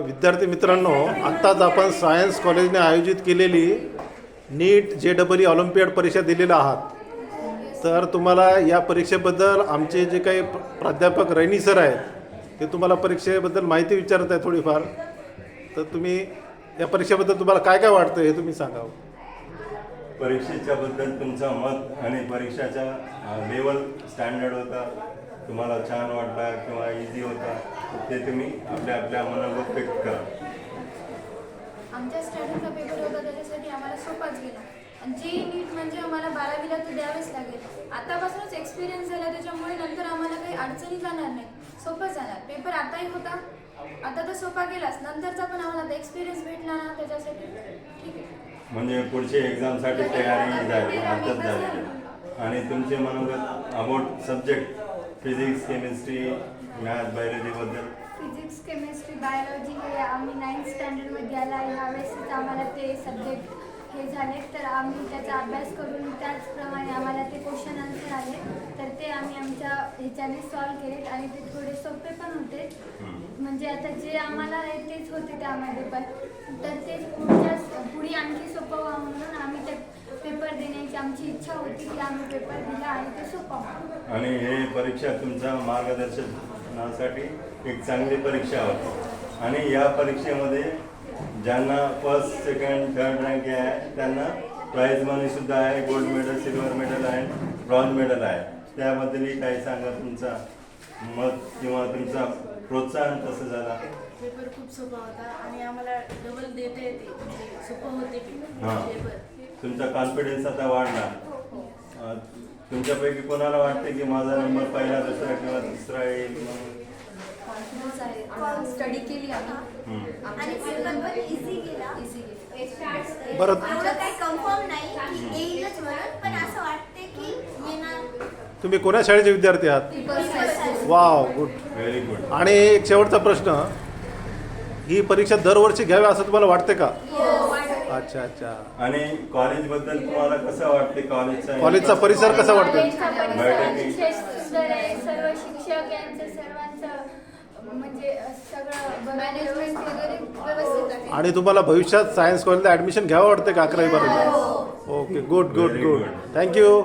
विद्यार्थी मित्रांनो, आत्ताच आपण सायन्स कॉलेजने आयोजित केलेली नीट JEE ऑलिम्पियाड परीक्षा दिलेल्या आहात. तर तुम्हाला या परीक्षेबद्दल आमचे जे काही प्राध्यापक रैनी सर आहेत ते तुम्हाला परीक्षेबद्दल माहिती विचारत आहे थोडीफार. तर तुम्ही या परीक्षेबद्दल तुम्हाला काय काय वाटतं हे तुम्ही सांगावं. परीक्षेच्या बद्दल तुमचं मत आणि परीक्षाचा लेवल स्टँडर्ड होता, तुम्हाला छान वाटला किंवा इझी होता, ते तुम्ही आपल्या आपल्या मनावर व्यक्त करा. आमच्या स्टँडर्डचा पेपर होता त्याच्यासाठी आम्हाला सोपाच गेला. आणि जी नीट म्हणजे आम्हाला 12वीला तर द्यावेच लागेल. आतापासूनच एक्सपिरियन्स झाला त्याच्यामुळे नंतर आम्हाला काही अडचणी जाणार नाही, सोपं जाणार. पेपर आताही होता, आता तर सोपा गेलाच, नंतरचा पण आम्हाला एक्सपिरियन्स भेटला ना त्याच्यासाठी ठीक आहे. म्हणजे पुढच्या एक्झामसाठी तयारी झाली आताच झाली. आणि तुमचे मनोगत about subject physics, chemistry, math, बायोलॉजीबद्दल. फिजिक्स, केमिस्ट्री, बायोलॉजी हे आम्ही 9th स्टँडर्डमध्ये आला. ह्यावेळेसच आम्हाला ते सब्जेक्ट हे झाले, तर आम्ही त्याचा अभ्यास करून त्याचप्रमाणे आम्हाला ते क्वेश्चन आन्सर आले, तर ते आम्ही आमच्या ह्याच्याने सॉल्व केलेत आणि ते थोडे सोपे पण होते. म्हणजे आता जे आम्हाला आहे तेच होते त्यामध्ये पण, तर तेच पुढे आणखी सोपं व्हावं म्हणून आम्ही ते पेपर देण्याची आमची इच्छा होती की आम्ही पेपर दिला आणि ते सोपं व्हावं. आणि हे परीक्षा तुमच्या मार्गदर्शनासाठी एक चांगली परीक्षा होती. आणि या परीक्षेमध्ये ज्यांना फर्स्ट, सेकंड, थर्ड रँक आहे त्यांना प्राईज मनी सुद्धा आहे. गोल्ड मेडल, सिल्वर मेडल आहे, ब्रॉन्झ मेडल आहे. त्याबद्दलही काही सांगा, तुमचा मत किंवा तुमचा प्रोत्साहन कसं झाला. पेपर खूप सोपा होता आणि आम्हाला डबल देता येते, म्हणजे सोपं होते पेपर. तुमचा कॉन्फिडन्स आता वाढला. तुमच्यापैकी कोणाला वाटते की माझा नंबर पहिला, दुसरा किंवा तिसरा येईल म्हणून. कॉन्फिडन्स आहे, स्टडी केली आम्ही आणि पेपर पण इझी गेला. बरं, एवढं काही कन्फर्म नाही की येईलच म्हणून, पण असं वाटते की येणार. तुम्ही कोण्या शाळेचे विद्यार्थी आहात. Wow, good, very good. आणि एक शेवटचा प्रश्न, ही परीक्षा दरवर्षी घ्यावी असं तुम्हाला वाटते का. अच्छा अच्छा. आणि कॉलेजबद्दल तुम्हाला कसं वाटते. कॉलेजचा परिसर कसा वाटतो. सर्व शिक्षक यांचं सर्वांचं म्हणजे सगळं मॅनेजमेंट वगैरे व्यवस्थित आहे. आणि तुम्हाला भविष्यात सायन्स कॉलेजला ऍडमिशन घ्यावं वाटते का 11वी पर्यंत. Okay, good good good. Thank you.